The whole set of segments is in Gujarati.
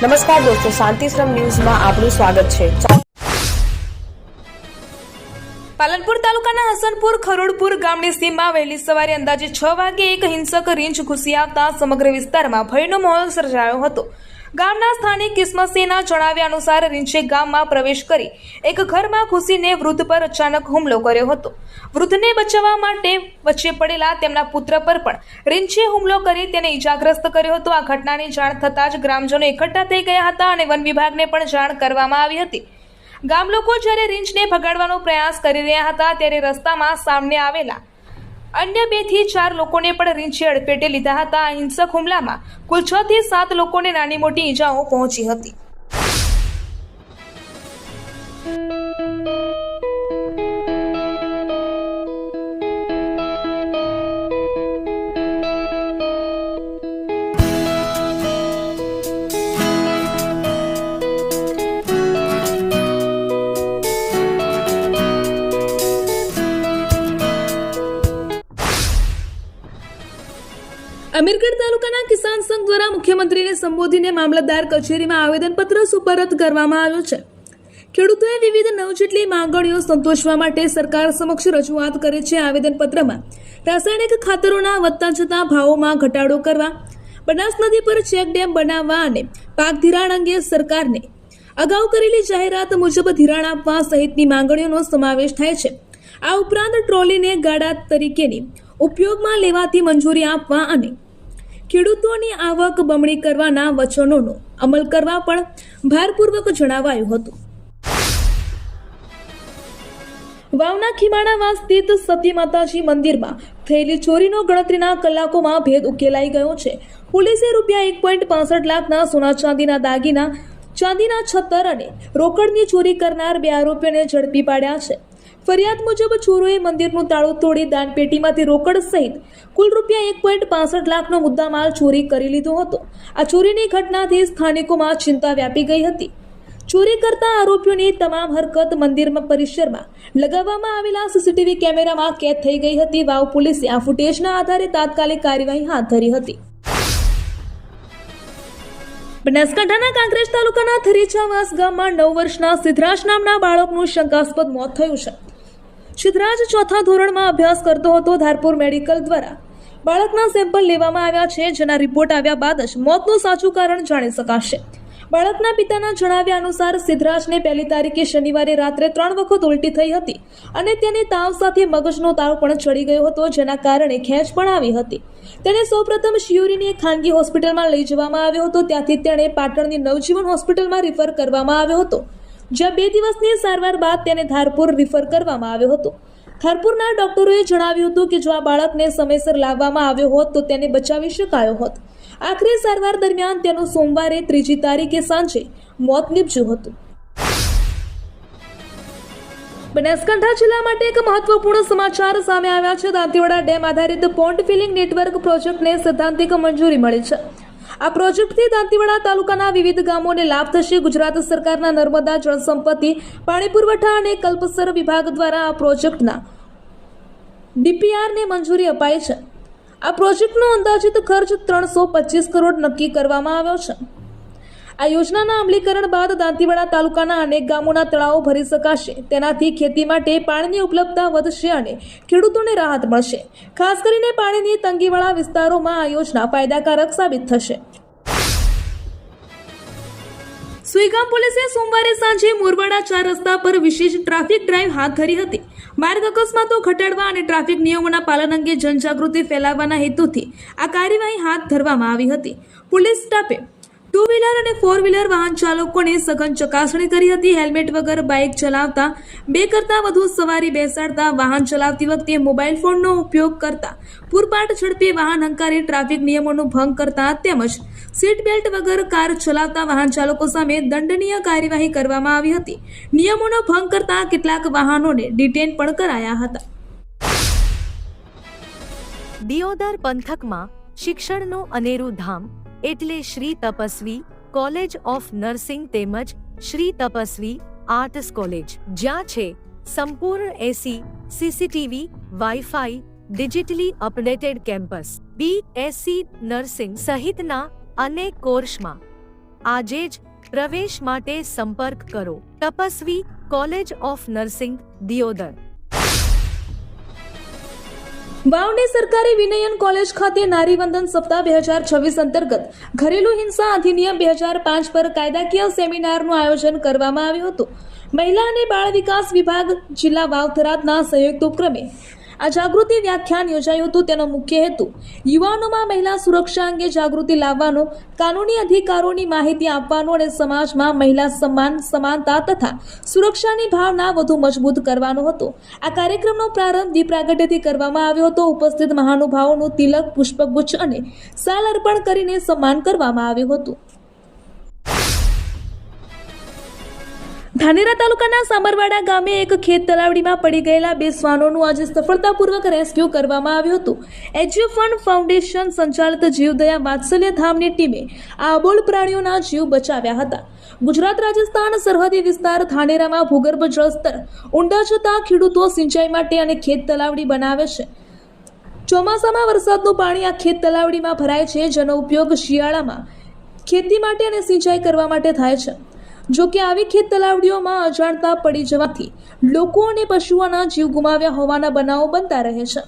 નમસ્કાર દોસ્તો, શાંતિશ્રમ ન્યૂઝમાં આપનું સ્વાગત છે। પાલનપુર તાલુકાના હસનપુર ખરોડપુર ગામની સીમમાં વહેલી સવારે અંદાજે 6 વાગે એક હિંસક રીંછ ઘૂસી આવતા સમગ્ર વિસ્તારમાં ભયનો માહોલ સર્જાયો હતો। ગામના સ્થાનિક કિસ્મતસિંહના જણાવ્યા અનુસાર રીંછે ગામમાં પ્રવેશ કરી એક ઘરમાં ઘૂસીને વૃદ્ધ પર અચાનક હુમલો કર્યો હતો। વૃદ્ધને બચાવવા માટે વચ્ચે પડેલા તેમના પુત્ર પર પણ રીંછે હુમલો કરી તેને ઈજાગ્રસ્ત કર્યો હતો। આ ઘટનાની જાણ થતાં જ ગ્રામજનો એકઠા થઈ ગયા હતા અને વન વિભાગને પણ જાણ કરવામાં આવી હતી। ગામ લોકો જ્યારે રીંછને ભગાડવાનો પ્રયાસ કરી રહ્યા હતા ત્યારે રસ્તામાં સામે આવેલા અન્ય 2 થી 4 લોકોને પણ રીંછે અડફેટે લીધા હતા। આ હિંસક હુમલામાં કુલ 6 થી 7 લોકોને નાની મોટી ઈજાઓ પહોંચી હતી। અમીરગઢ તાલુકાના કિસાન સંઘ દ્વારા મુખ્યમંત્રીને સંબોધીને મામલતદાર કચેરીમાં આવેદનપત્ર સુપરત કરવામાં આવ્યું છે। ખેડૂતોએ વિવિધ 9 જેટલી માંગણીઓ સંતોષવા માટે સરકાર સમક્ષ રજૂઆત કરે છે। આવેદનપત્રમાં રાસાયણિક ખાતરોના વધતા જતા ભાવોમાં ઘટાડો કરવા, બનાસ નદી પર ચેક ડેમ બનાવવા અને પાક ધિરાણ અંગે સરકારને અગાઉ કરેલી જાહેરાત મુજબ ધિરાણ આપવા સહિતની માંગણીઓનો સમાવેશ થાય છે। આ ઉપરાંત ટ્રોલીને ગાડા તરીકેની ઉપયોગમાં લેવાથી મંજૂરી આપવા અને ખેડૂતોની આવક બમણી કરવાના વચનોનો અમલ કરવા પણ ભારપૂર્વક જણાવાયું હતું। વાવના ખીમાણાવાસ સ્થિત સતી માતાજી મંદિરમાં થયેલી ચોરીનો ગણતરીના કલાકોમાં ભેદ ઉકેલાઈ ગયો છે। પોલીસે રૂપિયા 1.65 લાખના સોના ચાંદીના દાગીના, ચાંદીના છત્તર અને રોકડની ચોરી કરનાર 2 આરોપીઓને ઝડપી પાડ્યા છે। ફરિયાદ મુજબ ચોરોએ મંદિરનું તાળું તોડી દાનપેટીમાંથી રોકડ સહિત કુલ રૂપિયા 1.65 લાખનો મુદ્દામાલ ચોરી કરી લીધો હતો। આ ચોરીની ઘટનાથી સ્થાનિકોમાં ચિંતા વ્યાપી ગઈ હતી। ચોરી કરતા આરોપીઓની તમામ હરકત મંદિરમાં પરિસરમાં લગાવવામાં આવેલા સીસીટીવી કેમેરામાં કેદ થઈ ગઈ હતી। વાવ પોલીસે આ ફૂટેજના આધારે તાત્કાલિક કાર્યવાહી હાથ ધરી હતી। બનાસકાંઠાના કાંકરેજ તાલુકાના થરીચાવાસ ગામમાં 9 વર્ષના સિદ્ધરાજ નામના બાળકનું શંકાસ્પદ મોત થયું છે। સિદ્ધરાજ 4થા ધોરણમાં અભ્યાસ કરતો હતો। ધારપુર મેડિકલ દ્વારા બાળકના સેમ્પલ લેવામાં આવ્યા છે, જેના રિપોર્ટ આવ્યા બાદ જ મોતનું સાચું કારણ જાણી શકાશે। બાળકના પિતાના જણાવ્યા અનુસાર સિદ્ધરાજને 1લી તારીખે શનિવારે રાત્રે 3 વખત ઉલટી થઈ હતી અને તેને તાવ સાથે મગજનો તાવ પણ ચડી ગયો હતો, જેના કારણે ખેંચ પણ આવી હતી। તેને સૌપ્રથમ શિયોરીની એક ખાનગી હોસ્પિટલમાં લઈ જવામાં આવ્યો હતો। ત્યાંથી તેણે પાટણની નવજીવન હોસ્પિટલમાં રિફર કરવામાં આવ્યો હતો, જ્યાં 2 દિવસની સારવાર બાદ તેને ધારપુર રિફર કરવામાં આવ્યો હતો। ધારપુરના ડોક્ટરોએ જણાવ્યું હતું કે જો આ બાળકને સમયસર લાવવામાં આવ્યો હોત તો તેને બચાવી શકાયો હોત। આખરી સારવાર દરમિયાન તેનું સોમવારે 3જી તારીખે સાંજે મોત નીપજ્યું હતું। બનાસકાંઠા જિલ્લા માટે એક મહત્વપૂર્ણ સમાચાર સામે આવ્યા છે। દાંતીવાડા ડેમ આધારિત પોન્ડ ફિલિંગ નેટવર્ક પ્રોજેક્ટને સૈદ્ધાંતિક મંજૂરી મળી છે। આ પ્રોજેક્ટથી દાંતીવાડા તાલુકાના વિવિધ ગામોને લાભ થશે। ગુજરાત સરકારના નર્મદા જળસંપત્તિ, પાણી પુરવઠા અને કલ્પસર વિભાગ દ્વારા આ પ્રોજેક્ટના ડીપીઆરને મંજૂરી અપાઈ છે। આ પ્રોજેક્ટનો અંદાજિત ખર્ચ 325 કરોડ નક્કી કરવામાં આવ્યો છે। આ યોજનાના અમલીકરણ બાદ દાંતીવાડા તાલુકાના અનેક ગામોના તળાવો ભરી શકાશે। તેનાથી ખેતી માટે પાણીની ઉપલબ્ધતા વધશે અને ખેડૂતોને રાહત મળશે। ખાસ કરીને પાણીની તંગીવાળા વિસ્તારોમાં આ યોજના ફાયદાકારક સાબિત થશે। સુઈગામ પોલીસે સોમવારે સાંજે મોરવાડા 4 રસ્તા પર વિશેષ ટ્રાફિક ડ્રાઈવ હાથ ધરી હતી। માર્ગ અકસ્માતો ઘટાડવા અને ટ્રાફિક નિયમોના પાલન અંગે જનજાગૃતિ ફેલાવવાના હેતુથી આ કાર્યવાહી હાથ ધરવામાં આવી હતી। પોલીસ સ્ટાફે 2 વ્હીલર અને 4 વ્હીલર વાહન ચાલકોની સઘન ચકાસણી કરી હતી। હેલ્મેટ વગર બાઇક ચલાવતા, 2 કરતાં વધુ સવારી બેસાડતા, વાહન ચલાવતી વખતે મોબાઈલ ફોનનો ઉપયોગ કરતા, પૂરપાટ ઝડપે વાહન હંકારી, ટ્રાફિક નિયમોનો ભંગ કરતા તેમજ સીટ બેલ્ટ વગર કાર ચલાવતા વાહન ચાલકો સામે દંડનીય કાર્યવાહી કરવામાં આવી હતી। નિયમોનો ભંગ કરતા કેટલાક વાહનોને ડિટેન પણ કરાયા હતા। દિયોદર પંથકમાં શિક્ષણનું અનેરું ધામ એટલે Shri Tapasvi college of nursing તેમજ શ્રી તપસ્વી આર્ટ્સ કોલેજ, જ્યાં છે સંપૂર્ણ AC, CCTV, WiFi, digitally updated campus, BSc nursing સહિતના અનેક કોર્સમાં આજે જ પ્રવેશ માટે સંપર્ક કરો. Tapasvi college of nursing, Deodar. વાવની સરકારી વિનયન કોલેજ ખાતે નારીવંદન સપ્તાહ 2026 અંતર્ગત ઘરેલું હિંસા અધિનિયમ 2005 પર કાયદાકીય સેમિનારનું આયોજન કરવામાં આવ્યું હતું. મહિલા અને બાળ વિકાસ વિભાગ જિલ્લા વાવ થરાદના સંયુક્ત ઉપક્રમે આ જાગૃતિ વ્યાખ્યાન યોજાયું હતું. તેનો મુખ્ય હેતુ યુવાનોમાં મહિલા સુરક્ષા અંગે જાગૃતિ લાવવાનો, કાનૂની અધિકારોની માહિતી આપવાનો અને સમાજમાં મહિલા સન્માન, સમાનતા તથા સુરક્ષાની ભાવના વધુ મજબૂત કરવાનો હતો. આ કાર્યક્રમનો પ્રારંભ દીપ પ્રાગટ્યથી કરવામાં આવ્યો હતો. ઉપસ્થિત મહાનુભાવોનું તિલક, પુષ્પગુચ્છ અને શાલ અર્પણ કરીને સન્માન કરવામાં આવ્યું હતું. ધાનેરા તાલુકાના સામરવાડા ગામે એક ખેત તલાવડીમાં પડી ગયેલા 2 શ્વાનોનું આજે સફળતાપૂર્વક રેસ્ક્યુ કરવામાં આવ્યું હતું. એજ્યુ ફંડ ફાઉન્ડેશન સંચાલિત જીવદયા વાત્સલ્ય ધામની ટીમે આ અબોલ પ્રાણીઓના જીવ બચાવ્યા હતા. ગુજરાત રાજસ્થાન સરહદી વિસ્તાર ધાનેરામાં ભૂગર્ભ જળસ્તર ઊંડા જતા ખેડૂતો સિંચાઈ માટે અને ખેત તલાવડી બનાવે છે. ચોમાસામાં વરસાદનું પાણી આ ખેત તલાવડીમાં ભરાય છે, જેનો ઉપયોગ શિયાળામાં ખેતી માટે અને સિંચાઈ કરવા માટે થાય છે. જો કે આવી ખેત તલાવડીઓમાં અજાણતા પડી જવાથી લોકો અને પશુઓના જીવ ગુમાવ્યા હોવાના બનાવો બનતા રહે છે.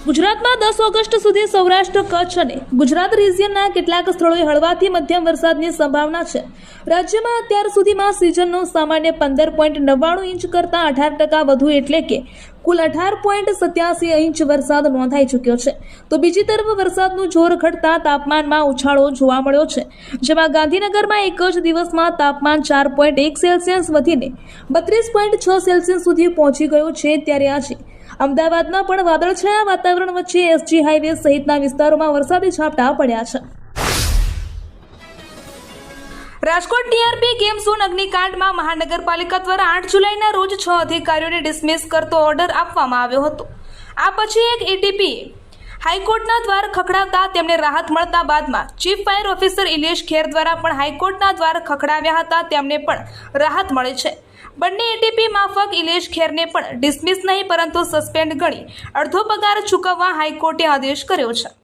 ગુજરાતમાં 10 ઓગસ્ટ સુધી સૌરાષ્ટ્ર, કચ્છ અને ગુજરાત રિજિયનના કેટલાક સ્થળોએ હળવાથી મધ્યમ વરસાદની સંભાવના છે. રાજ્યમાં અત્યાર સુધીમાં સિઝનનો સામાન્ય 15.99 ઇંચ કરતાં 18% વધુ એટલે કે કુલ 18.87 ઇંચ વરસાદ નોંધાઈ ચૂક્યો છે. તો બીજી તરફ વરસાદનું જોર ઘટતા તાપમાનમાં ઉછાળો જોવા મળ્યો છે, જેમાં ગાંધીનગરમાં એક જ દિવસમાં તાપમાન 4.1 સેલ્સિયસ વધીને 32.6 સેલ્સિયસ સુધી પહોંચી ગયું છે. ત્યારે આજે અમદાવાદમાં પણ વાદળછાયા વાતાવરણ વચ્ચે એસજી હાઈવે સહિતના વિસ્તારોમાં વરસાદી ઝાપટા પડ્યા છે. રાજકોટ ટીઆરપી ગેમ ઝોન અગ્નિકાંડમાં મહાનગરપાલિકા દ્વારા 8 જુલાઈના રોજ 6 અધિકારીઓને ડિસમિસ કરતો ઓર્ડર આપવામાં આવ્યો હતો. આ પછી એક એટીપીએ હાઈકોર્ટના દ્વાર ખખડાવતા તેમને રાહત મળતા બાદમાં ચીફ ફાયર ઓફિસર ઇલેશ ખેર દ્વારા પણ હાઈકોર્ટના દ્વાર ખખડાવ્યા હતા. તેમને પણ રાહત મળી છે. બંને એટીપી માફક ઇલેશ ખેરને પણ ડિસમિસ નહીં પરંતુ સસ્પેન્ડ ગણી અડધો પગાર ચૂકવવા હાઈકોર્ટે આદેશ કર્યો છે.